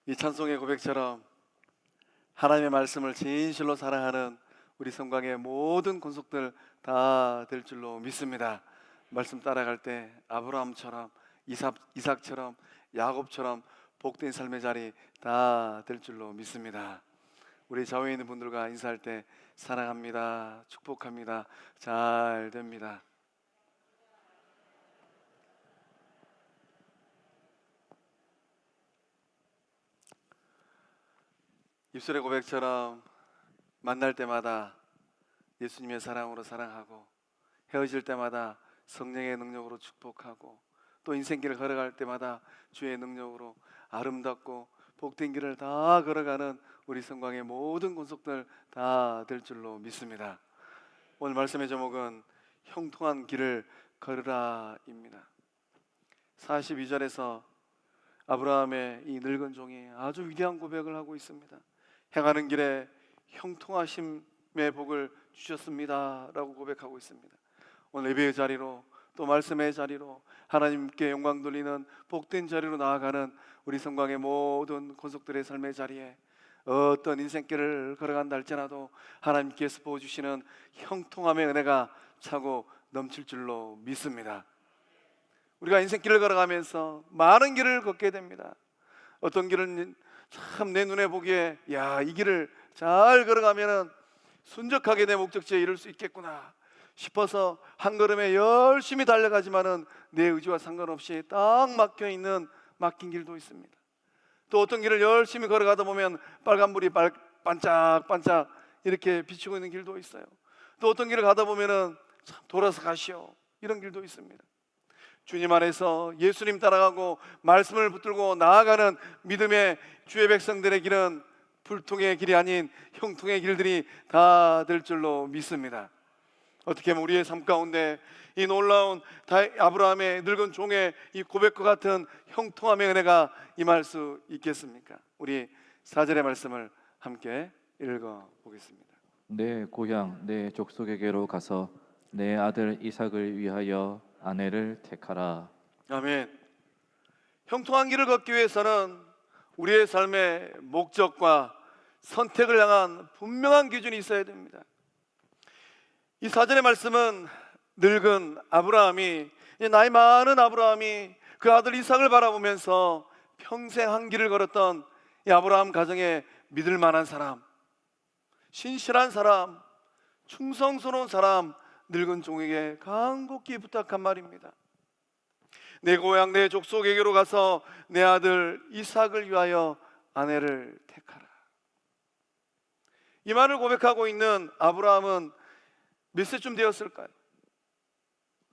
이 찬송의 고백처럼 하나님의 말씀을 진실로 사랑하는 우리 성광의 모든 권속들 다 될 줄로 믿습니다. 말씀 따라갈 때 아브라함처럼 이삭처럼 야곱처럼 복된 삶의 자리 다 될 줄로 믿습니다. 우리 좌우에 있는 분들과 인사할 때 사랑합니다, 축복합니다, 잘 됩니다. 입술의 고백처럼 만날 때마다 예수님의 사랑으로 사랑하고, 헤어질 때마다 성령의 능력으로 축복하고, 또 인생길을 걸어갈 때마다 주의 능력으로 아름답고 복된 길을 다 걸어가는 우리 성광의 모든 권속들 다 될 줄로 믿습니다. 오늘 말씀의 제목은 형통한 길을 걸으라입니다. 42절에서 아브라함의 이 늙은 종이 아주 위대한 고백을 하고 있습니다. 행하는 길에 형통하심의 복을 주셨습니다 라고 고백하고 있습니다. 오늘 예배의 자리로, 또 말씀의 자리로, 하나님께 영광 돌리는 복된 자리로 나아가는 우리 성광의 모든 권속들의 삶의 자리에 어떤 인생길을 걸어간다 할지라도 하나님께서 보여주시는 형통함의 은혜가 차고 넘칠 줄로 믿습니다. 우리가 인생길을 걸어가면서 많은 길을 걷게 됩니다. 어떤 길은 참 내 눈에 보기에 이 길을 잘 걸어가면은 순적하게 내 목적지에 이룰 수 있겠구나 싶어서 한 걸음에 열심히 달려가지만은 내 의지와 상관없이 딱 막힌 길도 있습니다. 또 어떤 길을 열심히 걸어가다 보면 빨간불이 반짝반짝 이렇게 비추고 있는 길도 있어요. 또 어떤 길을 가다 보면은 참 돌아서 가시오 이런 길도 있습니다. 주님 안에서 예수님 따라가고 말씀을 붙들고 나아가는 믿음의 주의 백성들의 길은 불통의 길이 아닌 형통의 길들이 다 될 줄로 믿습니다. 어떻게 하면 우리의 삶 가운데 이 놀라운 아브라함의 늙은 종의 이 고백과 같은 형통함의 은혜가 임할 수 있겠습니까? 우리 4절의 말씀을 함께 읽어보겠습니다. 내 고향 내 족속에게로 가서 내 아들 이삭을 위하여 아내를 택하라. 아멘. 형통한 길을 걷기 위해서는 우리의 삶의 목적과 선택을 향한 분명한 기준이 있어야 됩니다. 이 4절의 말씀은 늙은 아브라함이, 나이 많은 아브라함이 그 아들 이삭을 바라보면서 평생 한 길을 걸었던 이 아브라함 가정에 믿을 만한 사람, 신실한 사람, 충성스러운 사람, 늙은 종에게 간곡히 부탁한 말입니다. 내 고향 내 족속에게로 가서 내 아들 이삭을 위하여 아내를 택하라. 이 말을 고백하고 있는 아브라함은 몇 세쯤 되었을까요?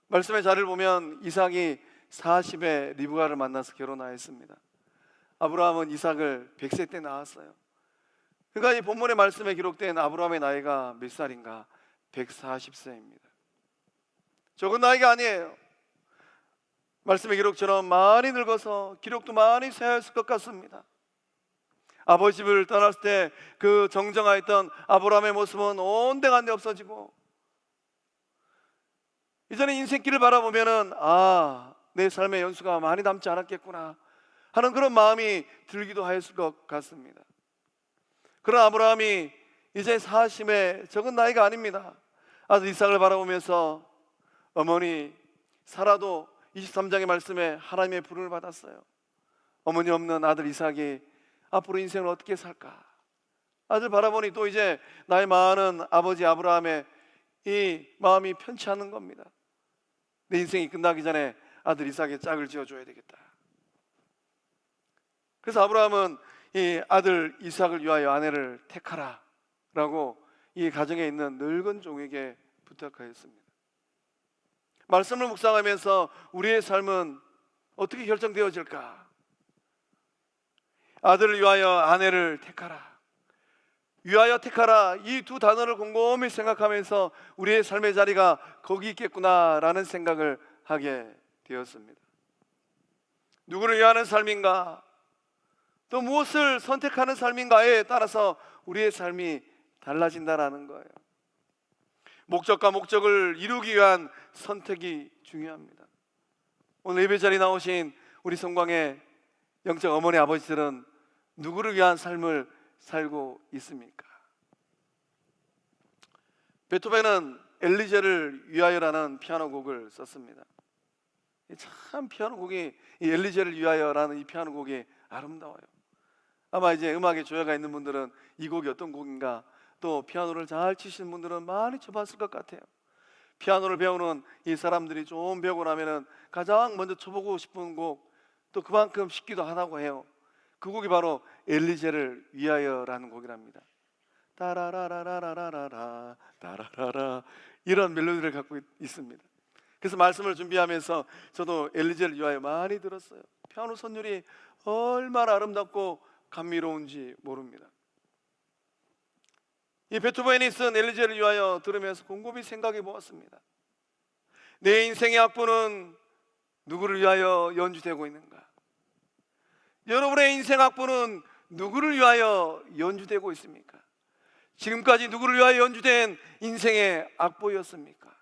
말씀의 자리를 보면 이삭이 40에 리브가를 만나서 결혼하였습니다. 아브라함은 이삭을 100세 때 낳았어요. 그러니까 이 본문의 말씀에 기록된 아브라함의 나이가 몇 살인가? 140세입니다. 적은 나이가 아니에요. 말씀의 기록처럼 많이 늙어서 기록도 많이 쇠하였을 것 같습니다. 아버지 집을 떠났을 때 그 정정하였던 아브라함의 모습은 온데간데 없어지고, 이전에 인생길을 바라보면은 내 삶의 연수가 많이 남지 않았겠구나 하는 그런 마음이 들기도 하였을 것 같습니다. 그런 아브라함이 이제 40의 적은 나이가 아닙니다. 아들 이삭을 바라보면서 어머니 사라도 23장의 말씀에 하나님의 부름을 받았어요. 어머니 없는 아들 이삭이 앞으로 인생을 어떻게 살까? 아들 바라보니 또 이제 나이 많은 아버지 아브라함의 이 마음이 편치 않은 겁니다. 내 인생이 끝나기 전에 아들 이삭의 짝을 지어줘야 되겠다. 그래서 아브라함은 이 아들 이삭을 위하여 아내를 택하라 라고 이 가정에 있는 늙은 종에게 부탁하였습니다. 말씀을 묵상하면서 우리의 삶은 어떻게 결정되어질까? 아들을 위하여 아내를 택하라, 위하여 택하라, 이 두 단어를 곰곰이 생각하면서 우리의 삶의 자리가 거기 있겠구나라는 생각을 하게 되었습니다. 누구를 위하는 삶인가, 또 무엇을 선택하는 삶인가에 따라서 우리의 삶이 달라진다라는 거예요. 목적과 목적을 이루기 위한 선택이 중요합니다. 오늘 예배 자리에 나오신 우리 성광의 영적 어머니 아버지들은 누구를 위한 삶을 살고 있습니까? 베토벤은 엘리제를 위하여라는 피아노 곡을 썼습니다. 참 피아노 곡이, 이 엘리제를 위하여라는 이 피아노 곡이 아름다워요. 아마 이제 음악에 조예가 있는 분들은 이 곡이 어떤 곡인가, 또 피아노를 잘 치시는 분들은 많이 쳐봤을 것 같아요. 피아노를 배우는 이 사람들이 좀 배우고 나면은 가장 먼저 쳐보고 싶은 곡, 또 그만큼 쉽기도 하다고 해요. 그 곡이 바로 엘리제를 위하여라는 곡이랍니다. 따라라라라라라라 따라라라, 이런 멜로디를 갖고 있습니다. 그래서 말씀을 준비하면서 저도 엘리제를 위하여 많이 들었어요. 피아노 선율이 얼마나 아름답고 감미로운지 모릅니다. 이 베토벤이 쓴 엘리제를 위하여 들으면서 곰곰이 생각해 보았습니다. 내 인생의 악보는 누구를 위하여 연주되고 있는가? 여러분의 인생 악보는 누구를 위하여 연주되고 있습니까? 지금까지 누구를 위하여 연주된 인생의 악보였습니까?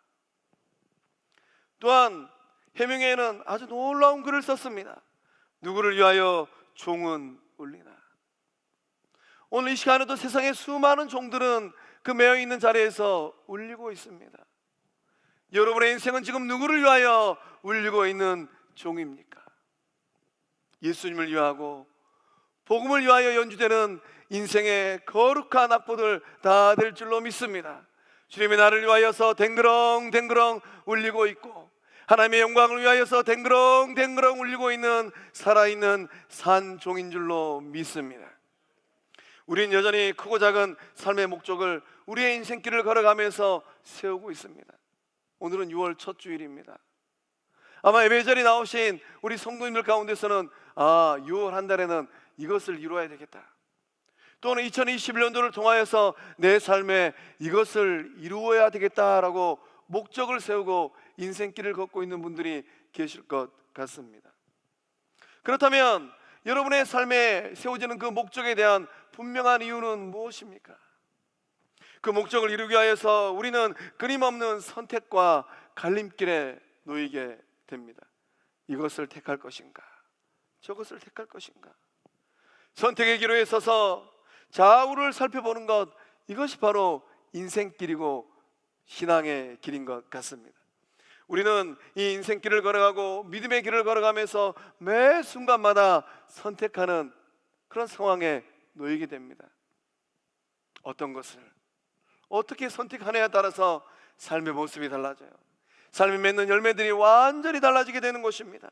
또한 해명에는 아주 놀라운 글을 썼습니다. 누구를 위하여 종은 울리나? 오늘 이 시간에도 세상의 수많은 종들은 그 매여있는 자리에서 울리고 있습니다. 여러분의 인생은 지금 누구를 위하여 울리고 있는 종입니까? 예수님을 위하고 복음을 위하여 연주되는 인생의 거룩한 악보들 다 될 줄로 믿습니다. 주님의 나를 위하여서 댕그렁댕그렁 울리고 있고, 하나님의 영광을 위하여서 댕그렁댕그렁 울리고 있는 살아있는 산종인 줄로 믿습니다. 우리는 여전히 크고 작은 삶의 목적을 우리의 인생길을 걸어가면서 세우고 있습니다. 오늘은 6월 첫 주일입니다. 아마 예배자리 나오신 우리 성도님들 가운데서는 6월 한 달에는 이것을 이루어야 되겠다, 또는 2021년도를 통하여서 내 삶에 이것을 이루어야 되겠다라고 목적을 세우고 인생길을 걷고 있는 분들이 계실 것 같습니다. 그렇다면 여러분의 삶에 세워지는 그 목적에 대한 분명한 이유는 무엇입니까? 그 목적을 이루기 위해서 우리는 끊임없는 선택과 갈림길에 놓이게 됩니다. 이것을 택할 것인가, 저것을 택할 것인가. 선택의 기로에 서서 좌우를 살펴보는 것, 이것이 바로 인생길이고 신앙의 길인 것 같습니다. 우리는 이 인생길을 걸어가고 믿음의 길을 걸어가면서 매 순간마다 선택하는 그런 상황에 놓이게 됩니다. 어떤 것을 어떻게 선택하느냐에 따라서 삶의 모습이 달라져요. 삶이 맺는 열매들이 완전히 달라지게 되는 것입니다.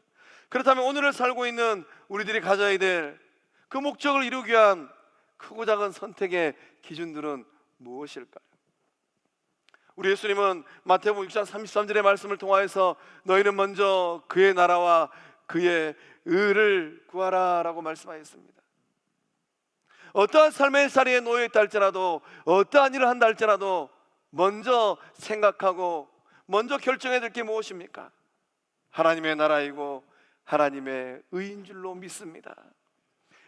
그렇다면 오늘을 살고 있는 우리들이 가져야 될 그 목적을 이루기 위한 크고 작은 선택의 기준들은 무엇일까요? 우리 예수님은 마태복음 6장 33절의 말씀을 통하여서 너희는 먼저 그의 나라와 그의 의를 구하라 라고 말씀하셨습니다. 어떠한 삶의 자리에 놓여있다 할지라도, 어떠한 일을 한다 할지라도 먼저 생각하고 먼저 결정해야 될 게 무엇입니까? 하나님의 나라이고 하나님의 의인 줄로 믿습니다.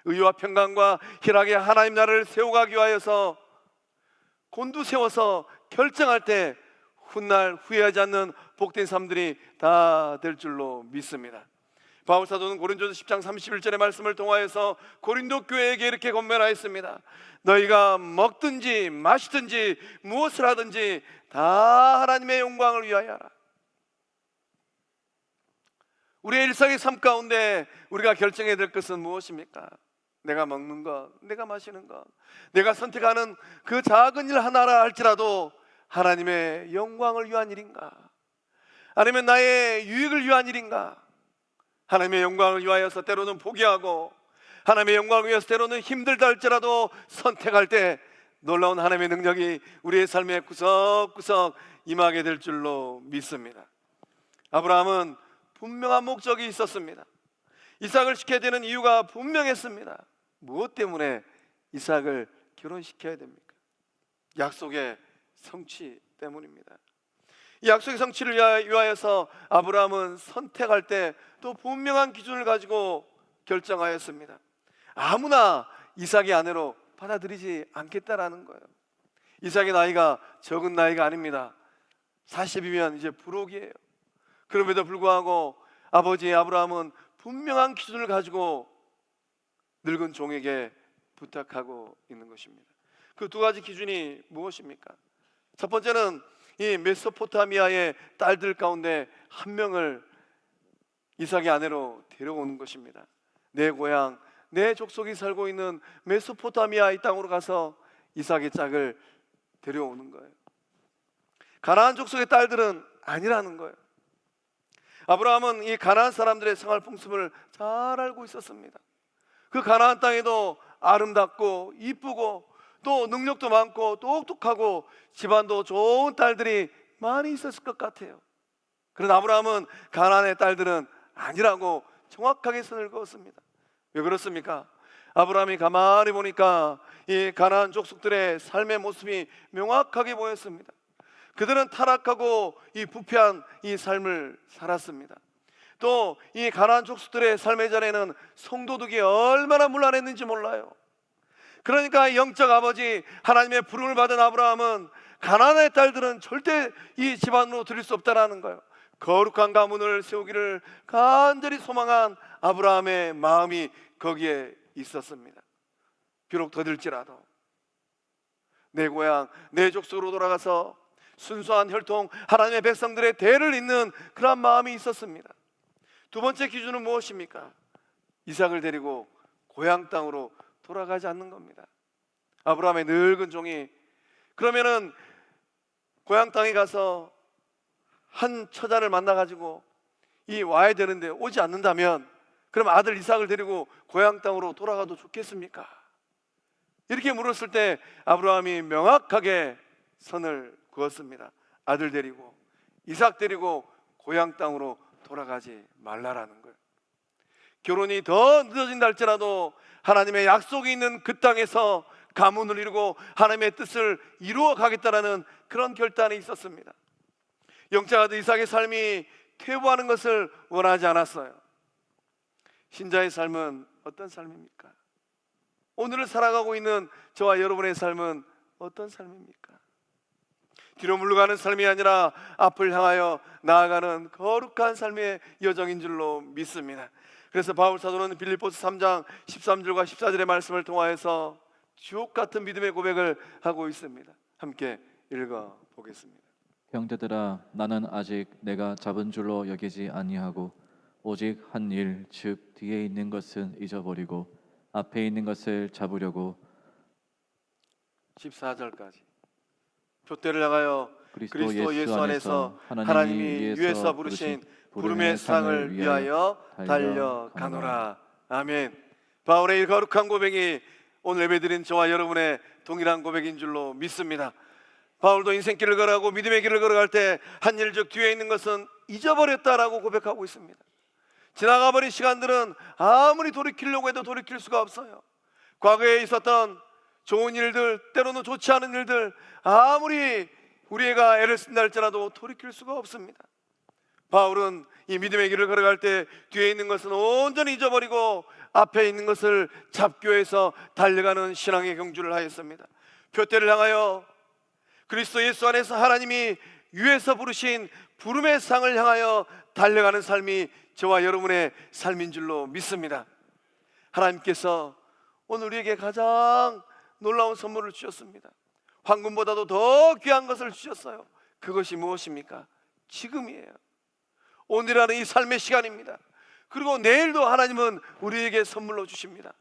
의와 평강과 희락의 하나님 나라를 세워가기 위하여서 곤두세워서 결정할 때 훗날 후회하지 않는 복된 삶들이 다 될 줄로 믿습니다. 바울사도는 고린도서 10장 31절의 말씀을 통하여서 고린도 교회에게 이렇게 권면하였습니다. 너희가 먹든지 마시든지 무엇을 하든지 다 하나님의 영광을 위하여 하라. 우리의 일상의 삶 가운데 우리가 결정해야 될 것은 무엇입니까? 내가 먹는 것, 내가 마시는 것, 내가 선택하는 그 작은 일 하나라 할지라도 하나님의 영광을 위한 일인가? 아니면 나의 유익을 위한 일인가? 하나님의 영광을 위하여서 때로는 포기하고, 하나님의 영광을 위해서 때로는 힘들다 할지라도 선택할 때 놀라운 하나님의 능력이 우리의 삶에 구석구석 임하게 될 줄로 믿습니다. 아브라함은 분명한 목적이 있었습니다. 이삭을 시켜야 되는 이유가 분명했습니다. 무엇 때문에 이삭을 결혼시켜야 됩니까? 약속의 성취 때문입니다. 이 약속의 성취를 위하여서 아브라함은 선택할 때 또 분명한 기준을 가지고 결정하였습니다. 아무나 이삭의 아내로 받아들이지 않겠다라는 거예요. 이삭의 나이가 적은 나이가 아닙니다. 40이면 이제 부록이에요. 그럼에도 불구하고 아버지 아브라함은 분명한 기준을 가지고 늙은 종에게 부탁하고 있는 것입니다. 그 두 가지 기준이 무엇입니까? 첫 번째는 이 메소포타미아의 딸들 가운데 한 명을 이삭의 아내로 데려오는 것입니다. 내 고향, 내 족속이 살고 있는 메소포타미아 이 땅으로 가서 이삭의 짝을 데려오는 거예요. 가나안 족속의 딸들은 아니라는 거예요. 아브라함은 이 가나안 사람들의 생활 풍습을 잘 알고 있었습니다. 그 가나안 땅에도 아름답고 이쁘고 또 능력도 많고 똑똑하고 집안도 좋은 딸들이 많이 있었을 것 같아요. 그러나 아브라함은 가나안의 딸들은 아니라고 정확하게 선을 그었습니다. 왜 그렇습니까? 아브라함이 가만히 보니까 이 가나안 족속들의 삶의 모습이 명확하게 보였습니다. 그들은 타락하고 이 부패한 이 삶을 살았습니다. 또 이 가나안 족속들의 삶의 자리에는 성도덕이 얼마나 문란했는지 몰라요. 그러니까 영적 아버지 하나님의 부름을 받은 아브라함은 가나안의 딸들은 절대 이 집안으로 들일 수 없다라는 거예요. 거룩한 가문을 세우기를 간절히 소망한 아브라함의 마음이 거기에 있었습니다. 비록 더딜지라도 내 고향, 내 족속으로 돌아가서 순수한 혈통 하나님의 백성들의 대를 잇는 그런 마음이 있었습니다. 두 번째 기준은 무엇입니까? 이삭을 데리고 고향 땅으로 돌아가지 않는 겁니다. 아브라함의 늙은 종이 그러면은 고향 땅에 가서 한 처자를 만나가지고 이 와야 되는데 오지 않는다면 그럼 아들 이삭을 데리고 고향 땅으로 돌아가도 좋겠습니까? 이렇게 물었을 때 아브라함이 명확하게 선을 그었습니다. 아들 데리고 이삭 데리고 고향 땅으로 돌아가지 말라라는 거예요. 결혼이 더 늦어진다 할지라도 하나님의 약속이 있는 그 땅에서 가문을 이루고 하나님의 뜻을 이루어 가겠다라는 그런 결단이 있었습니다. 영적 아들 이삭의 삶이 퇴보하는 것을 원하지 않았어요. 신자의 삶은 어떤 삶입니까? 오늘을 살아가고 있는 저와 여러분의 삶은 어떤 삶입니까? 뒤로 물러가는 삶이 아니라 앞을 향하여 나아가는 거룩한 삶의 여정인 줄로 믿습니다. 그래서 바울 사도는 빌립보서 3장 13절과 14절의 말씀을 통하여서 주옥 같은 믿음의 고백을 하고 있습니다. 함께 읽어 보겠습니다. 형제들아, 나는 아직 내가 잡은 줄로 여기지 아니하고 오직 한 일, 즉 뒤에 있는 것은 잊어버리고 앞에 있는 것을 잡으려고 14절까지 표대를 향하여 그리스도 예수 안에서 하나님이 위에서 부르신 부름의 상을 위하여 달려가노라. 아멘. 바울의 이 거룩한 고백이 오늘 예배드린 저와 여러분의 동일한 고백인 줄로 믿습니다. 바울도 인생길을 걸어가고 믿음의 길을 걸어갈 때 한 일 즉 뒤에 있는 것은 잊어버렸다라고 고백하고 있습니다. 지나가버린 시간들은 아무리 돌이키려고 해도 돌이킬 수가 없어요. 과거에 있었던 좋은 일들, 때로는 좋지 않은 일들, 아무리 우리가 애를 쓴다 할지라도 돌이킬 수가 없습니다. 바울은 이 믿음의 길을 걸어갈 때 뒤에 있는 것은 온전히 잊어버리고 앞에 있는 것을 잡교해서 달려가는 신앙의 경주를 하였습니다. 표대를 향하여 그리스도 예수 안에서 하나님이 위에서 부르신 부름의 상을 향하여 달려가는 삶이 저와 여러분의 삶인 줄로 믿습니다. 하나님께서 오늘 우리에게 가장 놀라운 선물을 주셨습니다. 황금보다도 더 귀한 것을 주셨어요. 그것이 무엇입니까? 지금이에요. 오늘이라는 이 삶의 시간입니다. 그리고 내일도 하나님은 우리에게 선물로 주십니다.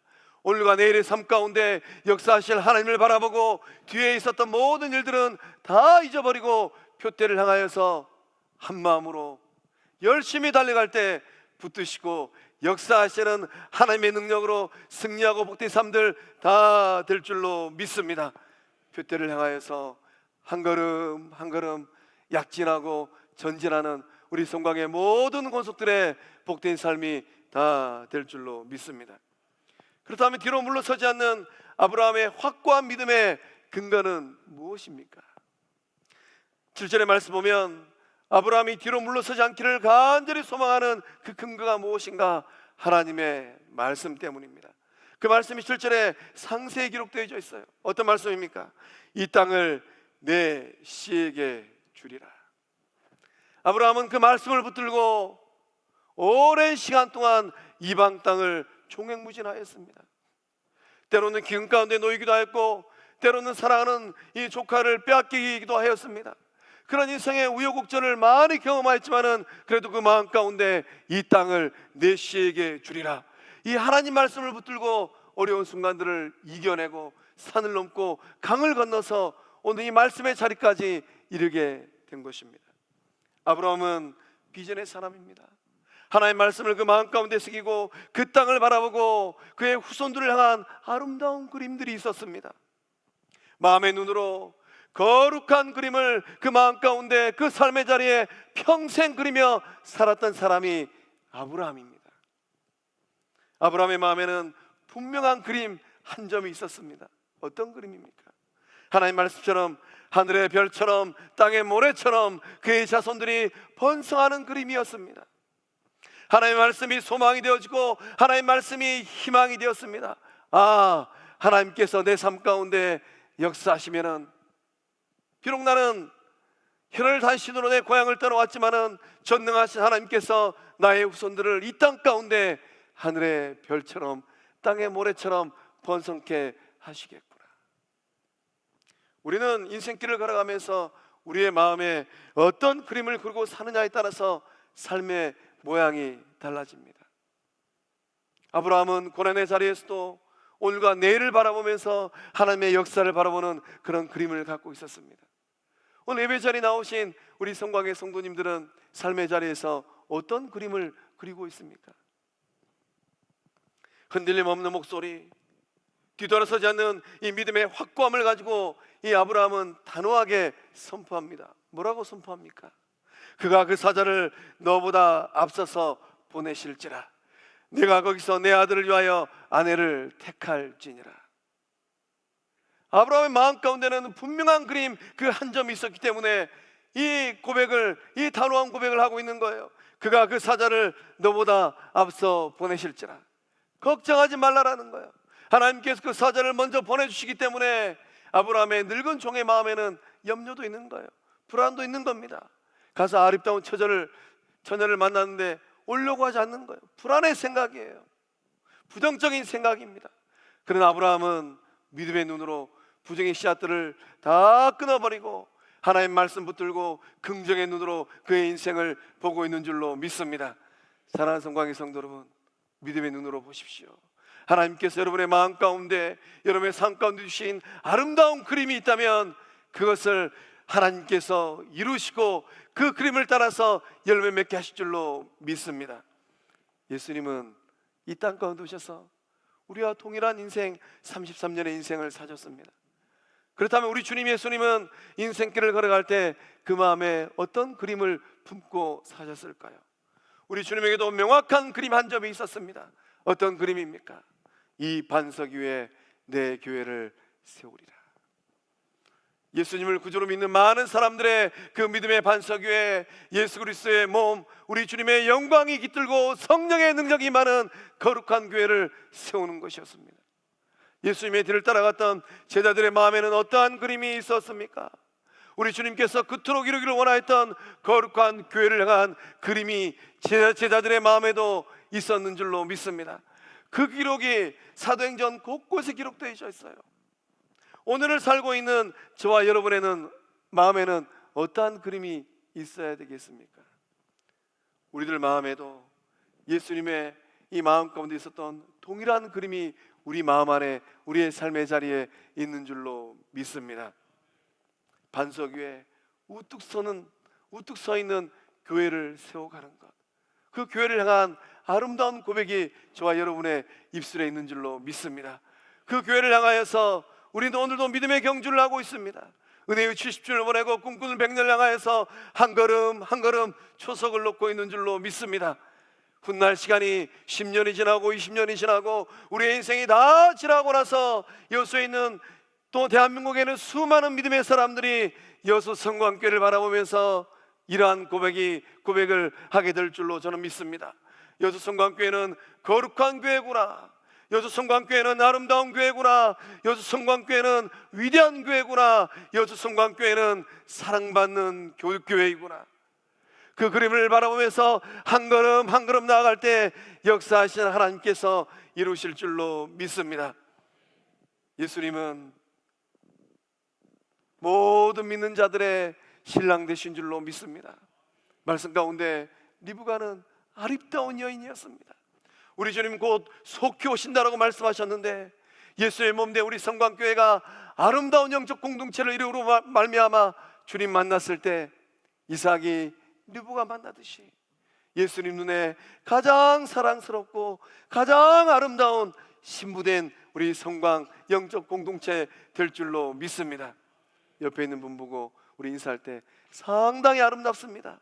오늘과 내일의 삶 가운데 역사하실 하나님을 바라보고 뒤에 있었던 모든 일들은 다 잊어버리고 표대를 향하여서 한 마음으로 열심히 달려갈 때 붙드시고 역사하시는 하나님의 능력으로 승리하고 복된 삶들 다 될 줄로 믿습니다. 표대를 향하여서 한 걸음 한 걸음 약진하고 전진하는 우리 성곽의 모든 권속들의 복된 삶이 다 될 줄로 믿습니다. 그렇다면 뒤로 물러서지 않는 아브라함의 확고한 믿음의 근거는 무엇입니까? 7절의 말씀 보면 아브라함이 뒤로 물러서지 않기를 간절히 소망하는 그 근거가 무엇인가? 하나님의 말씀 때문입니다. 그 말씀이 7절에 상세히 기록되어 있어요. 어떤 말씀입니까? 이 땅을 내 씨에게 주리라. 아브라함은 그 말씀을 붙들고 오랜 시간 동안 이방 땅을 종횡무진하였습니다. 때로는 기근 가운데 놓이기도 하였고, 때로는 사랑하는 이 조카를 빼앗기기도 하였습니다. 그런 인생의 우여곡절을 많이 경험하였지만은 그래도 그 마음 가운데 이 땅을 내 씨에게 주리라, 이 하나님 말씀을 붙들고 어려운 순간들을 이겨내고 산을 넘고 강을 건너서 오늘 이 말씀의 자리까지 이르게 된 것입니다. 아브라함은 비전의 사람입니다. 하나님의 말씀을 그 마음 가운데 새기고 그 땅을 바라보고 그의 후손들을 향한 아름다운 그림들이 있었습니다. 마음의 눈으로 거룩한 그림을 그 마음 가운데 그 삶의 자리에 평생 그리며 살았던 사람이 아브라함입니다. 아브라함의 마음에는 분명한 그림 한 점이 있었습니다. 어떤 그림입니까? 하나님 말씀처럼 하늘의 별처럼 땅의 모래처럼 그의 자손들이 번성하는 그림이었습니다. 하나님의 말씀이 소망이 되어지고 하나님의 말씀이 희망이 되었습니다. 아, 하나님께서 내 삶 가운데 역사하시면은, 비록 나는 혈을 단신으로 내 고향을 떠나왔지만은 전능하신 하나님께서 나의 후손들을 이 땅 가운데 하늘의 별처럼 땅의 모래처럼 번성케 하시겠구나. 우리는 인생길을 걸어가면서 우리의 마음에 어떤 그림을 그리고 사느냐에 따라서 삶의 모양이 달라집니다. 아브라함은 고난의 자리에서도 오늘과 내일을 바라보면서 하나님의 역사를 바라보는 그런 그림을 갖고 있었습니다. 오늘 예배 자리에 나오신 우리 성광의 성도님들은 삶의 자리에서 어떤 그림을 그리고 있습니까? 흔들림 없는 목소리, 뒤돌아서지 않는 이 믿음의 확고함을 가지고 이 아브라함은 단호하게 선포합니다. 뭐라고 선포합니까? 그가 그 사자를 너보다 앞서서 보내실지라, 내가 거기서 내 아들을 위하여 아내를 택할지니라. 아브라함의 마음 가운데는 분명한 그림 그 한 점이 있었기 때문에 이 고백을, 이 단호한 고백을 하고 있는 거예요. 그가 그 사자를 너보다 앞서 보내실지라, 걱정하지 말라라는 거예요. 하나님께서 그 사자를 먼저 보내주시기 때문에 아브라함의 늙은 종의 마음에는 염려도 있는 거예요. 불안도 있는 겁니다. 가서 아름다운 처녀를 만났는데 오려고 하지 않는 거예요. 불안의 생각이에요. 부정적인 생각입니다. 그러나 아브라함은 믿음의 눈으로 부정의 씨앗들을 다 끊어버리고 하나님 말씀 붙들고 긍정의 눈으로 그의 인생을 보고 있는 줄로 믿습니다. 사랑하는 성광의 성도 여러분, 믿음의 눈으로 보십시오. 하나님께서 여러분의 마음 가운데, 여러분의 삶 가운데 주신 아름다운 그림이 있다면 그것을 하나님께서 이루시고 그 그림을 따라서 열매 맺게 하실 줄로 믿습니다. 예수님은 이 땅 가운데 오셔서 우리와 동일한 인생, 33년의 인생을 사셨습니다. 그렇다면 우리 주님 예수님은 인생길을 걸어갈 때 그 마음에 어떤 그림을 품고 사셨을까요? 우리 주님에게도 명확한 그림 한 점이 있었습니다. 어떤 그림입니까? 이 반석 위에 내 교회를 세우리라. 예수님을 구주로 믿는 많은 사람들의 그 믿음의 반석 위에 예수 그리스도의 몸, 우리 주님의 영광이 깃들고 성령의 능력이 많은 거룩한 교회를 세우는 것이었습니다. 예수님의 뒤를 따라갔던 제자들의 마음에는 어떠한 그림이 있었습니까? 우리 주님께서 그토록 이루기를 원하였던 거룩한 교회를 향한 그림이 제자들의 마음에도 있었는 줄로 믿습니다. 그 기록이 사도행전 곳곳에 기록되어 있어요. 오늘을 살고 있는 저와 여러분의 마음에는 어떠한 그림이 있어야 되겠습니까? 우리들 마음에도 예수님의 이 마음 가운데 있었던 동일한 그림이 우리 마음 안에, 우리의 삶의 자리에 있는 줄로 믿습니다. 반석 위에 우뚝 서 있는 교회를 세워가는 것, 그 교회를 향한 아름다운 고백이 저와 여러분의 입술에 있는 줄로 믿습니다. 그 교회를 향하여서 우리도 오늘도 믿음의 경주를 하고 있습니다. 은혜의 70주를 보내고 꿈꾸는 100년을 향하여서 한 걸음 한 걸음 초석을 놓고 있는 줄로 믿습니다. 훗날 시간이 10년이 지나고 20년이 지나고 우리의 인생이 다 지나고 나서 여수에 있는, 또 대한민국에는 수많은 믿음의 사람들이 여수 성광교회를 바라보면서 이러한 고백을 하게 될 줄로 저는 믿습니다. 여수 성광교회는 거룩한 교회구나, 여수 성광교회는 아름다운 교회구나, 여수 성광교회는 위대한 교회구나, 여수 성광교회는 사랑받는 교회이구나. 그 그림을 바라보면서 한 걸음 한 걸음 나아갈 때 역사하시는 하나님께서 이루실 줄로 믿습니다. 예수님은 모든 믿는 자들의 신랑 되신 줄로 믿습니다. 말씀 가운데 리브가는 아름다운 여인이었습니다. 우리 주님 곧 속히 오신다라고 말씀하셨는데, 예수의 몸된 우리 성광교회가 아름다운 영적 공동체를 이루므로 말미암아 주님 만났을 때 이삭이 리브가 만나듯이 예수님 눈에 가장 사랑스럽고 가장 아름다운 신부된 우리 성광 영적 공동체 될 줄로 믿습니다. 옆에 있는 분 보고 우리 인사할 때 상당히 아름답습니다.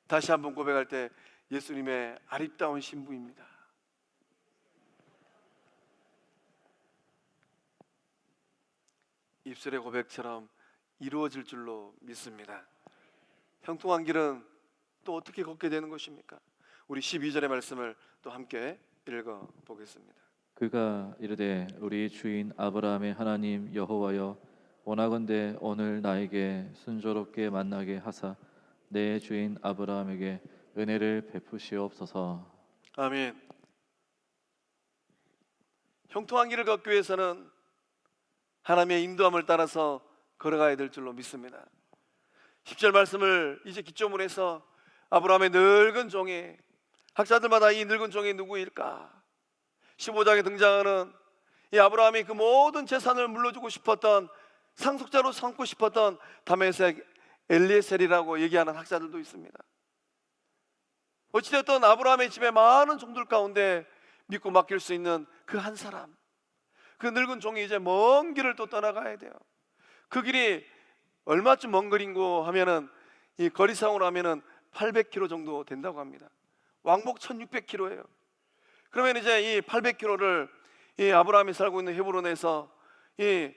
다시 한번 고백할 때 예수님의 아름다운 신부입니다. 입술의 고백처럼 이루어질 줄로 믿습니다. 형통한 길은 또 어떻게 걷게 되는 것입니까? 우리 12절의 말씀을 또 함께 읽어 보겠습니다. 그가 이르되 우리 주인 아브라함의 하나님 여호와여, 원하건대 오늘 나에게 순조롭게 만나게 하사 내 주인 아브라함에게 은혜를 베푸시옵소서. 아멘. 형통한 길을 걷기 위해서는 하나님의 인도함을 따라서 걸어가야 될 줄로 믿습니다. 10절 말씀을 이제 기점으로 해서 아브라함의 늙은 종이, 학자들마다 이 늙은 종이 누구일까? 15장에 등장하는 이 아브라함이 그 모든 재산을 물려주고 싶었던, 상속자로 삼고 싶었던 다메섹 엘리에셀이라고 얘기하는 학자들도 있습니다. 어찌됐든 아브라함의 집에 많은 종들 가운데 믿고 맡길 수 있는 그 한 사람, 그 늙은 종이 이제 먼 길을 또 떠나가야 돼요. 그 길이 얼마쯤 먼 거리인고 하면은, 이 거리상으로 하면은 800km 정도 된다고 합니다. 왕복 1600km예요. 그러면 이제 이 800km를 이 아브라함이 살고 있는 헤브론에서 이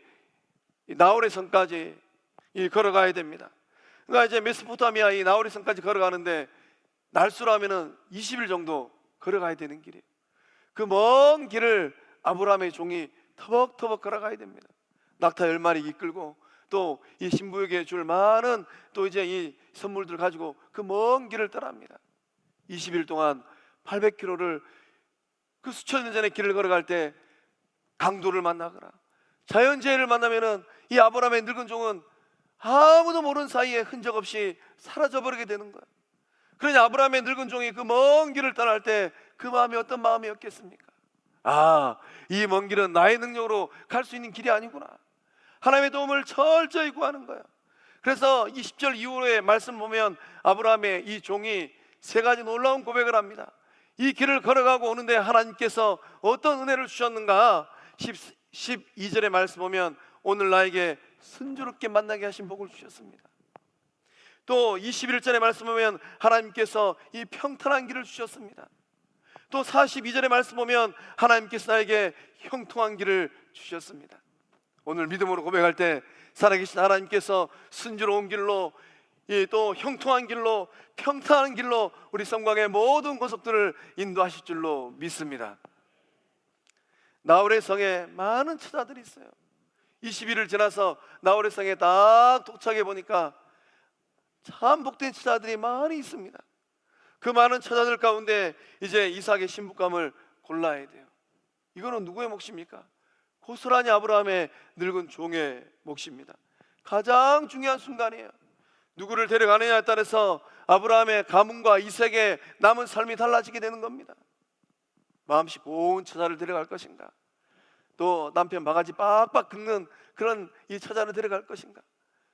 나홀의 성까지 걸어가야 됩니다. 그러니까 이제 메소포타미아 이 나홀의 성까지 걸어가는데 날수로 하면은 20일 정도 걸어가야 되는 길이에요. 그 먼 길을 아브라함의 종이 터벅터벅 걸어가야 됩니다. 낙타 10마리 이끌고 또 이 신부에게 줄 많은 또 이제 이 선물들을 가지고 그 먼 길을 떠납니다. 20일 동안 800km를, 그 수천 년 전의 길을 걸어갈 때 강도를 만나거나 자연재해를 만나면은 이 아브라함의 늙은 종은 아무도 모르는 사이에 흔적 없이 사라져 버리게 되는 거예요. 그러니 아브라함의 늙은 종이 그 먼 길을 떠날 때 그 마음이 어떤 마음이었겠습니까? 아, 이 먼 길은 나의 능력으로 갈 수 있는 길이 아니구나. 하나님의 도움을 철저히 구하는 거예요. 그래서 20절 이후의 말씀 보면 아브라함의 이 종이 세 가지 놀라운 고백을 합니다. 이 길을 걸어가고 오는데 하나님께서 어떤 은혜를 주셨는가? 12절의 말씀 보면 오늘 나에게 순조롭게 만나게 하신 복을 주셨습니다. 또 21절의 말씀 보면 하나님께서 이 평탄한 길을 주셨습니다. 또 42절의 말씀 보면 하나님께서 나에게 형통한 길을 주셨습니다. 오늘 믿음으로 고백할 때 살아계신 하나님께서 순조로운 길로, 또 형통한 길로, 평탄한 길로 우리 성곽의 모든 고속들을 인도하실 줄로 믿습니다. 나홀의 성에 많은 처자들이 있어요. 20일을 지나서 나홀의 성에 딱 도착해 보니까 참 복된 처자들이 많이 있습니다. 그 많은 처자들 가운데 이제 이삭의 신부감을 골라야 돼요. 이거는 누구의 몫입니까? 고스란히 아브라함의 늙은 종의 몫입니다. 가장 중요한 순간이에요. 누구를 데려가느냐에 따라서 아브라함의 가문과 이삭의 남은 삶이 달라지게 되는 겁니다. 마음씨 고운 처자를 데려갈 것인가, 또 남편 바가지 빡빡 긁는 그런 이 처자를 데려갈 것인가,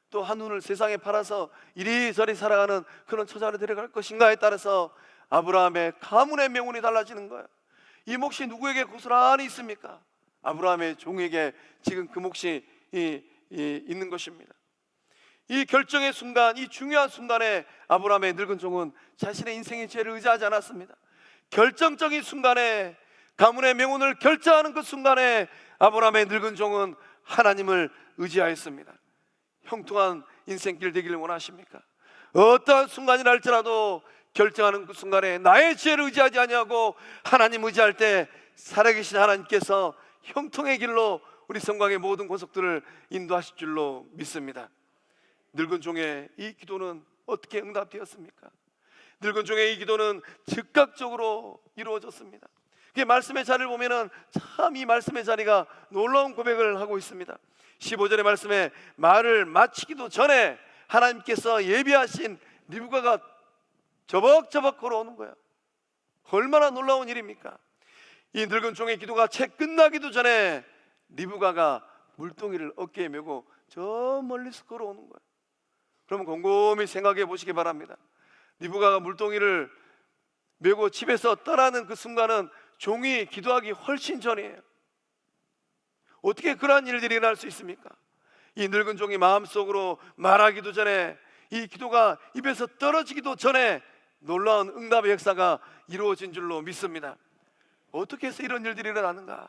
또 한눈을 세상에 팔아서 이리저리 살아가는 그런 처자를 데려갈 것인가에 따라서 아브라함의 가문의 명운이 달라지는 거예요. 이 몫이 누구에게 고스란히 있습니까? 아브라함의 종에게 지금 그 몫이 있는 것입니다. 이 결정의 순간, 이 중요한 순간에 아브라함의 늙은 종은 자신의 인생의 지혜를 의지하지 않았습니다. 결정적인 순간에, 가문의 명운을 결정하는 그 순간에 아브라함의 늙은 종은 하나님을 의지하였습니다. 형통한 인생길 되기를 원하십니까? 어떠한 순간이라 할지라도 결정하는 그 순간에 나의 지혜를 의지하지 아니하고 하나님 의지할 때 살아계신 하나님께서 형통의 길로 우리 성곽의 모든 고속들을 인도하실 줄로 믿습니다. 늙은 종의 이 기도는 어떻게 응답되었습니까? 늙은 종의 이 기도는 즉각적으로 이루어졌습니다. 그 말씀의 자리를 보면은 참 이 말씀의 자리가 놀라운 고백을 하고 있습니다. 15절의 말씀에 말을 마치기도 전에 하나님께서 예비하신 리브가가 저벅저벅 걸어오는 거예요. 얼마나 놀라운 일입니까? 이 늙은 종의 기도가 채 끝나기도 전에 리브가가 물동이를 어깨에 메고 저 멀리서 걸어오는 거예요. 그러면 곰곰이 생각해 보시기 바랍니다. 리브가가 물동이를 메고 집에서 떠나는 그 순간은 종이 기도하기 훨씬 전이에요. 어떻게 그러한 일들이 일어날 수 있습니까? 이 늙은 종이 마음속으로 말하기도 전에, 이 기도가 입에서 떨어지기도 전에 놀라운 응답의 역사가 이루어진 줄로 믿습니다. 어떻게 해서 이런 일들이 일어나는가?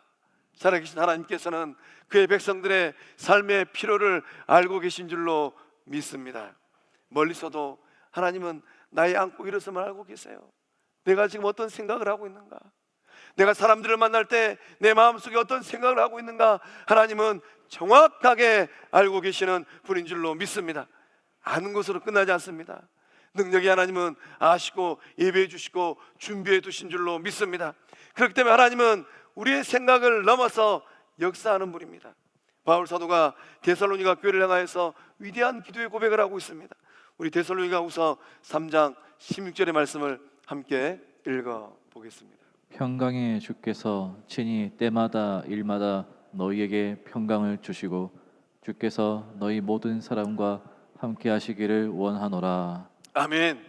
살아계신 하나님께서는 그의 백성들의 삶의 필요를 알고 계신 줄로 믿습니다. 멀리서도 하나님은 나의 안고 일어섬을 알고 계세요. 내가 지금 어떤 생각을 하고 있는가? 내가 사람들을 만날 때 내 마음속에 어떤 생각을 하고 있는가? 하나님은 정확하게 알고 계시는 분인 줄로 믿습니다. 아는 것으로 끝나지 않습니다. 능력이 하나님은 아시고 예배해 주시고 준비해 두신 줄로 믿습니다. 그렇기 때문에 하나님은 우리의 생각을 넘어서 역사하는 분입니다. 바울 사도가 데살로니가 교회를 향하여서 위대한 기도의 고백을 하고 있습니다. 우리 데살로니가후서 3장 16절의 말씀을 함께 읽어 보겠습니다. 평강의 주께서 친히 때마다 일마다 너희에게 평강을 주시고 주께서 너희 모든 사람과 함께 하시기를 원하노라. 아멘.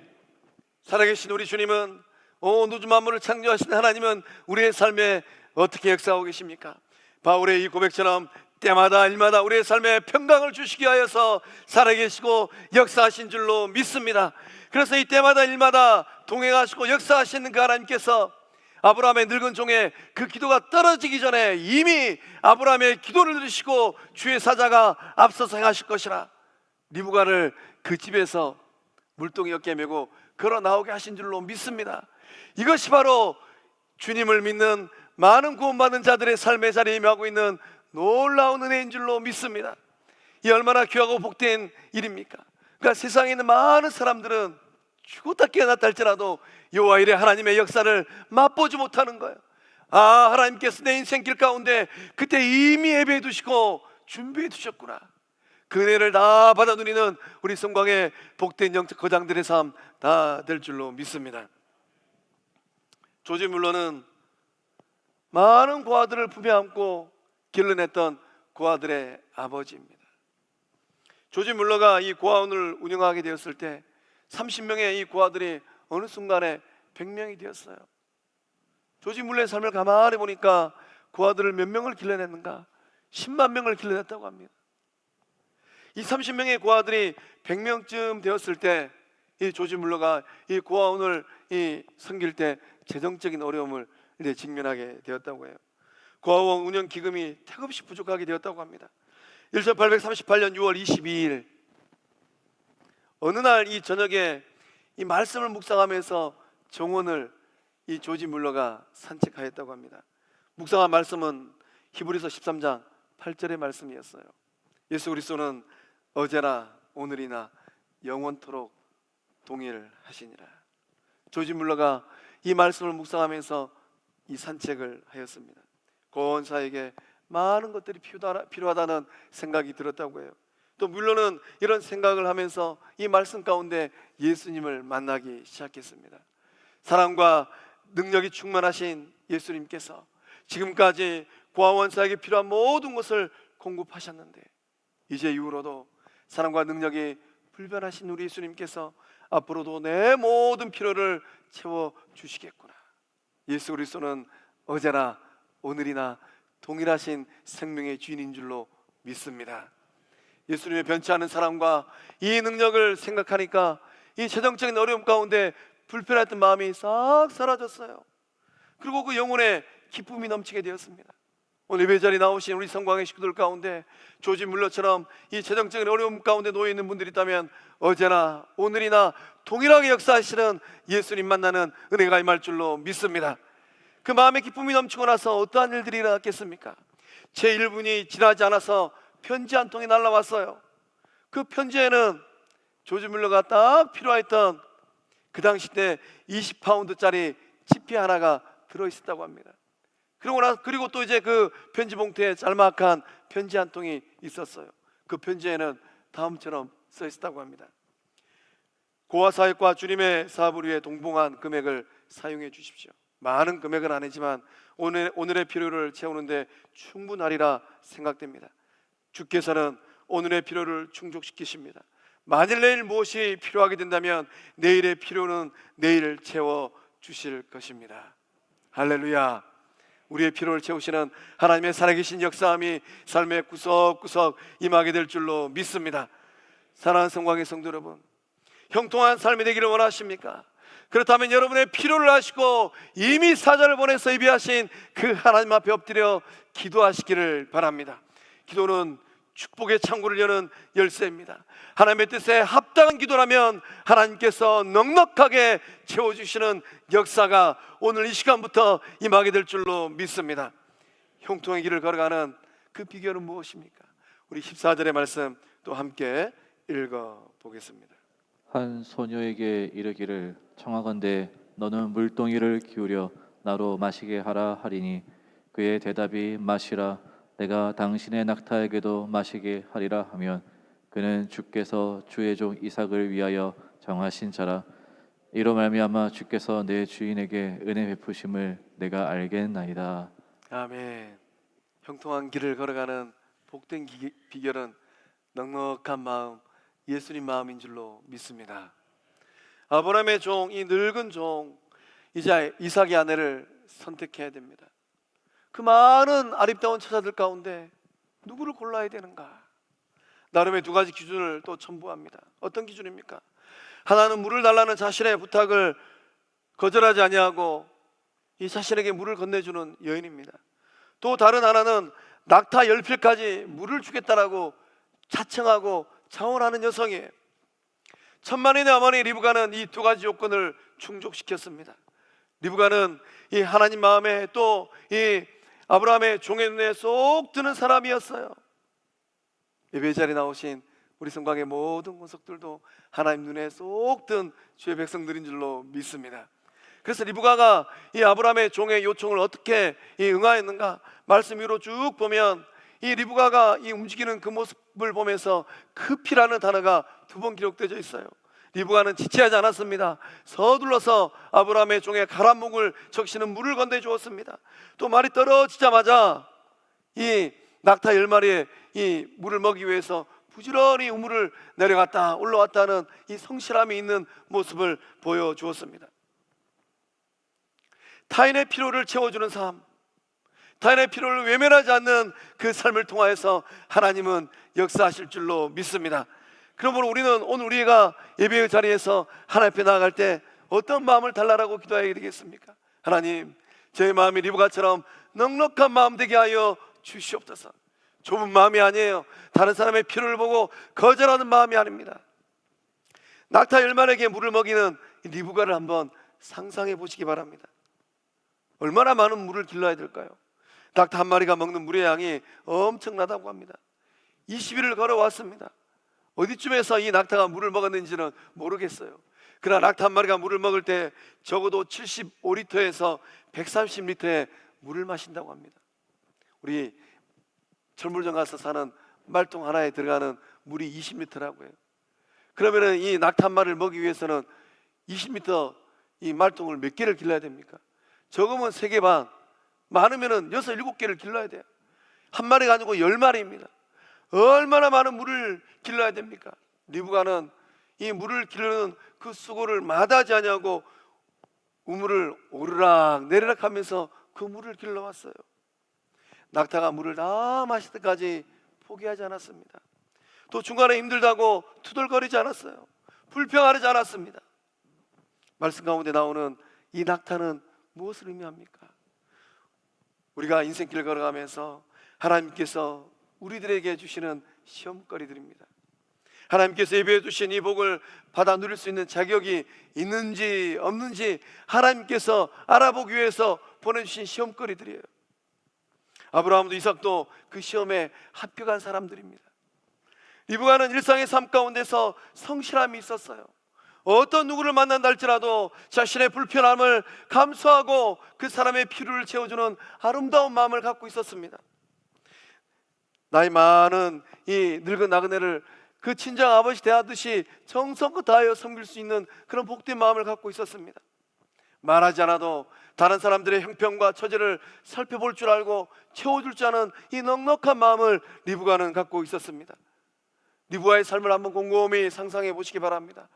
살아계신 우리 주님은 우주 만물을 창조하신 하나님은 우리의 삶에 어떻게 역사하고 계십니까? 바울의 이 고백처럼 때마다 일마다 우리의 삶에 평강을 주시기 위하여서 살아계시고 역사하신 줄로 믿습니다. 그래서 이 때마다 일마다 동행하시고 역사하시는 그 하나님께서 아브라함의 늙은 종의 그 기도가 떨어지기 전에 이미 아브라함의 기도를 들으시고 주의 사자가 앞서서 행하실 것이라 리브가를 그 집에서 물동이 어깨에 메고 걸어 나오게 하신 줄로 믿습니다. 이것이 바로 주님을 믿는 많은 구원받은 자들의 삶의 자리에 임하고 있는 놀라운 은혜인 줄로 믿습니다. 이 얼마나 귀하고 복된 일입니까? 그러니까 세상에 있는 많은 사람들은 죽었다 깨어났다 할지라도 여호와 이레 하나님의 역사를 맛보지 못하는 거예요. 하나님께서 내 인생길 가운데 그때 이미 예배해 두시고 준비해 두셨구나. 그 은혜를 다 받아 누리는 우리 성광의 복된 영적 거장들의 삶 다 될 줄로 믿습니다. 조지 뮬러는 많은 고아들을 품에 안고 길러냈던 고아들의 아버지입니다. 조지 뮬러가 이 고아원을 운영하게 되었을 때 30명의 이 고아들이 어느 순간에 100명이 되었어요. 조지 뮬러의 삶을 가만히 보니까 고아들을 몇 명을 길러냈는가? 10만 명을 길러냈다고 합니다. 이 30명의 고아들이 100명쯤 되었을 때 이 조지 뮬러가 이 고아원을 섬길 때 재정적인 어려움을 직면하게 되었다고 해요. 고아원 운영 기금이 택없이 부족하게 되었다고 합니다. 1838년 6월 22일 어느 날 이 저녁에 이 말씀을 묵상하면서 정원을 이 조지 뮬러가 산책하였다고 합니다. 묵상한 말씀은 히브리서 13장 8절의 말씀이었어요. 예수 그리스도는 어제나 오늘이나 영원토록 동일하시니라. 조지 뮬러가 이 말씀을 묵상하면서 이 산책을 하였습니다. 고원사에게 많은 것들이 필요하다는 생각이 들었다고 해요. 또 뮬러는 이런 생각을 하면서 이 말씀 가운데 예수님을 만나기 시작했습니다. 사랑과 능력이 충만하신 예수님께서 지금까지 고아원사에게 필요한 모든 것을 공급하셨는데 이제 이후로도 사랑과 능력이 불변하신 우리 예수님께서 앞으로도 내 모든 필요를 채워주시겠구나. 예수 그리스도는 어제나 오늘이나 동일하신 생명의 주인인 줄로 믿습니다. 예수님의 변치 않은 사랑과 이 능력을 생각하니까 이 재정적인 어려움 가운데 불편했던 마음이 싹 사라졌어요. 그리고 그 영혼에 기쁨이 넘치게 되었습니다. 오늘 예배 자리에 나오신 우리 성광의 식구들 가운데 조지 뮬러처럼 이 재정적인 어려움 가운데 놓여 있는 분들이 있다면 어제나 오늘이나 동일하게 역사하시는 예수님 만나는 은혜가 임할 줄로 믿습니다. 그 마음의 기쁨이 넘치고 나서 어떠한 일들이 일어났겠습니까? 제 1분이 지나지 않아서 편지 한 통이 날라왔어요. 그 편지에는 조지 뮬러가 딱 필요했던 그 당시 때 20파운드짜리 지폐 하나가 들어있었다고 합니다. 그리고 또 이제 그 편지 봉투에 짤막한 편지 한 통이 있었어요. 그 편지에는 다음처럼 써 있었다고 합니다. 고아 사역과 주님의 사업을 위해 동봉한 금액을 사용해 주십시오. 많은 금액은 아니지만 오늘의 필요를 채우는데 충분하리라 생각됩니다. 주께서는 오늘의 필요를 충족시키십니다. 만일 내일 무엇이 필요하게 된다면 내일의 필요는 내일 채워 주실 것입니다. 할렐루야. 우리의 필요를 채우시는 하나님의 살아계신 역사함이 삶의 구석구석 임하게 될 줄로 믿습니다. 사랑하는 성광의 성도 여러분, 형통한 삶이 되기를 원하십니까? 그렇다면 여러분의 필요를 아시고 이미 사자를 보내서 예비하신 그 하나님 앞에 엎드려 기도하시기를 바랍니다. 기도는 축복의 창구를 여는 열쇠입니다. 하나님의 뜻에 합당한 기도라면 하나님께서 넉넉하게 채워주시는 역사가 오늘 이 시간부터 임하게 될 줄로 믿습니다. 형통의 길을 걸어가는 그 비결은 무엇입니까? 우리 14절의 말씀 또 함께 읽어보겠습니다. 한 소녀에게 이르기를 청하건대 너는 물동이를 기울여 나로 마시게 하라 하리니 그의 대답이 마시라 내가 당신의 낙타에게도 마시게 하리라 하면 그는 주께서 주의 종 이삭을 위하여 정하신 자라. 이로 말미암아 주께서 내 주인에게 은혜 베푸심을 내가 알겠나이다. 아멘. 형통한 길을 걸어가는 복된 비결은 넉넉한 마음, 예수님 마음인 줄로 믿습니다. 아브라함의 종, 이 늙은 종 이제 이삭의 아내를 선택해야 됩니다. 그 많은 아름다운 처자들 가운데 누구를 골라야 되는가? 나름의 두 가지 기준을 또 첨부합니다. 어떤 기준입니까? 하나는 물을 달라는 자신의 부탁을 거절하지 아니하고 이 자신에게 물을 건네주는 여인입니다. 또 다른 하나는 낙타 10필까지 물을 주겠다라고 자청하고 자원하는 여성이에요. 천만인의 어머니 리브가는 이 두 가지 요건을 충족시켰습니다. 리브가는 이 하나님 마음에 또 이 아브라함의 종의 눈에 쏙 드는 사람이었어요. 예배 자리에 나오신 우리 성곽의 모든 권속들도 하나님 눈에 쏙 든 주의 백성들인 줄로 믿습니다. 그래서 리브가가 이 아브라함의 종의 요청을 어떻게 응하였는가? 말씀 위로 쭉 보면 이 리브가가 이 움직이는 그 모습을 보면서 급히라는 단어가 2번 기록되어 있어요. 리브가는 지체하지 않았습니다. 서둘러서 아브라함의 종의 가란목을 적시는 물을 건네 주었습니다. 또 말이 떨어지자마자 이 낙타 10마리에 이 물을 먹기 위해서 부지런히 우물을 내려갔다 올라왔다는 이 성실함이 있는 모습을 보여주었습니다. 타인의 필요를 채워주는 삶, 타인의 필요를 외면하지 않는 그 삶을 통하여서 하나님은 역사하실 줄로 믿습니다. 그러므로 우리는 오늘 우리가 예배의 자리에서 하나님 앞에 나아갈 때 어떤 마음을 달라라고 기도해야 되겠습니까? 하나님, 저의 마음이 리브가처럼 넉넉한 마음 되게 하여 주시옵소서. 좁은 마음이 아니에요. 다른 사람의 필요를 보고 거절하는 마음이 아닙니다. 낙타 10마리에게 물을 먹이는 리브가를 한번 상상해 보시기 바랍니다. 얼마나 많은 물을 길러야 될까요? 낙타 한 마리가 먹는 물의 양이 엄청나다고 합니다. 20일을 걸어왔습니다. 어디쯤에서 이 낙타가 물을 먹었는지는 모르겠어요. 그러나 낙타 한 마리가 물을 먹을 때 적어도 75리터에서 130리터의 물을 마신다고 합니다. 우리 철물점 가서 사는 말똥 하나에 들어가는 물이 20리터라고 해요. 그러면 이 낙타 한 마리를 먹기 위해서는 20리터 이 말똥을 몇 개를 길러야 됩니까? 적으면 3개 반, 많으면 6, 7개를 길러야 돼요. 한 마리가 아니고 10마리입니다. 얼마나 많은 물을 길러야 됩니까? 리브가는 이 물을 기르는 그 수고를 마다하지 아니하고 우물을 오르락 내리락 하면서 그 물을 길러왔어요. 낙타가 물을 다 마실 때까지 포기하지 않았습니다. 또 중간에 힘들다고 투덜거리지 않았어요. 불평하지 않았습니다. 말씀 가운데 나오는 이 낙타는 무엇을 의미합니까? 우리가 인생길을 걸어가면서 하나님께서 우리들에게 주시는 시험거리들입니다. 하나님께서 예배해 주신 이 복을 받아 누릴 수 있는 자격이 있는지 없는지 하나님께서 알아보기 위해서 보내주신 시험거리들이에요. 아브라함도 이삭도 그 시험에 합격한 사람들입니다. 리브가는 일상의 삶 가운데서 성실함이 있었어요. 어떤 누구를 만난다 할지라도 자신의 불편함을 감수하고 그 사람의 필요를 채워주는 아름다운 마음을 갖고 있었습니다. 나이 많은 이 늙은 나그네를 그 친정 아버지 대하듯이 정성껏 다하여 섬길 수 있는 그런 복된 마음을 갖고 있었습니다. 말하지 않아도 다른 사람들의 형편과 처지를 살펴볼 줄 알고 채워줄 줄 아는 이 넉넉한 마음을 리브가는 갖고 있었습니다. 리브가의 삶을 한번 곰곰이 상상해 보시기 바랍니다.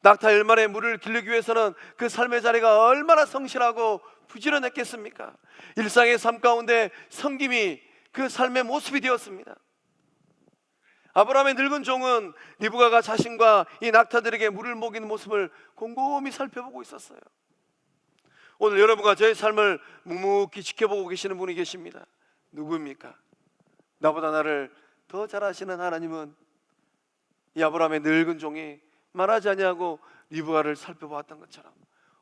낙타 10마리의 물을 기르기 위해서는 그 삶의 자리가 얼마나 성실하고 부지런했겠습니까? 일상의 삶 가운데 섬김이 그 삶의 모습이 되었습니다. 아브라함의 늙은 종은 리브가가 자신과 이 낙타들에게 물을 먹이는 모습을 곰곰이 살펴보고 있었어요. 오늘 여러분과 저의 삶을 묵묵히 지켜보고 계시는 분이 계십니다. 누구입니까? 나보다 나를 더 잘 아시는 하나님은 이 아브라함의 늙은 종이 말하지 아니하고 리브가를 살펴보았던 것처럼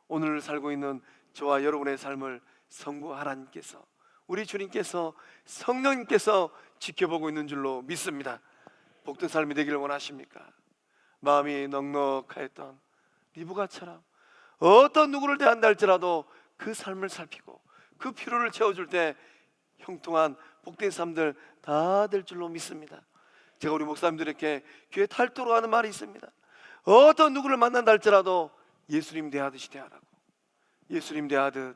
오늘 살고 있는 저와 여러분의 삶을 성부 하나님께서, 우리 주님께서, 성령님께서 지켜보고 있는 줄로 믿습니다. 복된 삶이 되기를 원하십니까? 마음이 넉넉하였던 리브가처럼 어떤 누구를 대한다 할지라도 그 삶을 살피고 그 필요를 채워줄 때 형통한 복된 삶들 다 될 줄로 믿습니다. 제가 우리 목사님들에게 귀에 탈도록 하는 말이 있습니다. 어떤 누구를 만난다 할지라도 예수님 대하듯이 대하라고. 예수님 대하듯,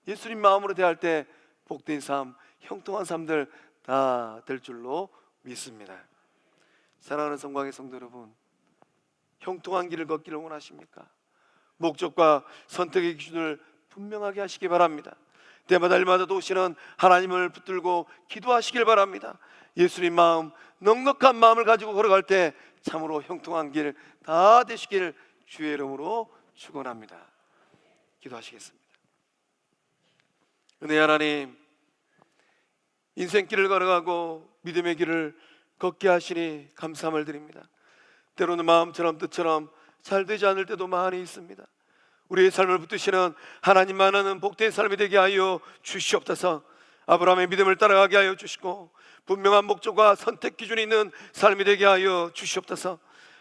예수님 마음으로 대할 때 복된 삶, 형통한 삶들 다 될 줄로 믿습니다. 사랑하는 성광의 성도 여러분, 형통한 길을 걷기를 원하십니까? 목적과 선택의 기준을 분명하게 하시기 바랍니다. 때마다 일마다 오시는 하나님을 붙들고 기도하시길 바랍니다. 예수님 마음, 넉넉한 마음을 가지고 걸어갈 때 참으로 형통한 길 다 되시길 주의 이름으로 축원합니다. 기도하시겠습니다. 은혜 하나님, 인생길을 걸어가고 믿음의 길을 걷게 하시니 감사함을 드립니다. 때로는 마음처럼 뜻처럼 잘 되지 않을 때도 많이 있습니다. 우리의 삶을 붙드시는 하나님만은 복된 삶이 되게 하여 주시옵소서. 아브라함의 믿음을 따라가게 하여 주시고 분명한 목적과 선택 기준이 있는 삶이 되게 하여 주시옵소서.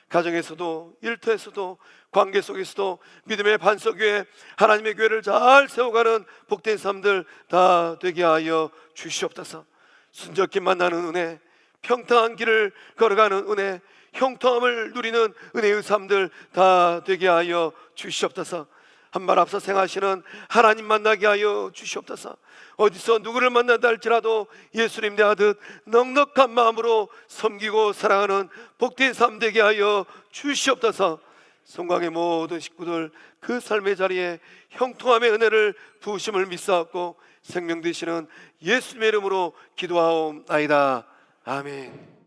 가정에서도 일터에서도 관계 속에서도 믿음의 반석 위에 하나님의 교회를 잘 세워가는 복된 삶들 다 되게 하여 주시옵소서. 순적히 만나는 은혜, 평탄한 길을 걸어가는 은혜, 형통함을 누리는 은혜의 삶들 다 되게 하여 주시옵소서. 한 발 앞서 생하시는 하나님 만나게 하여 주시옵소서. 어디서 누구를 만난다 할지라도 예수님 대하듯 넉넉한 마음으로 섬기고 사랑하는 복된 삶 되게 하여 주시옵소서. 성광의 모든 식구들 그 삶의 자리에 형통함의 은혜를 부으심을 믿사옵고 생명 되시는 예수님의 이름으로 기도하옵나이다. 아멘.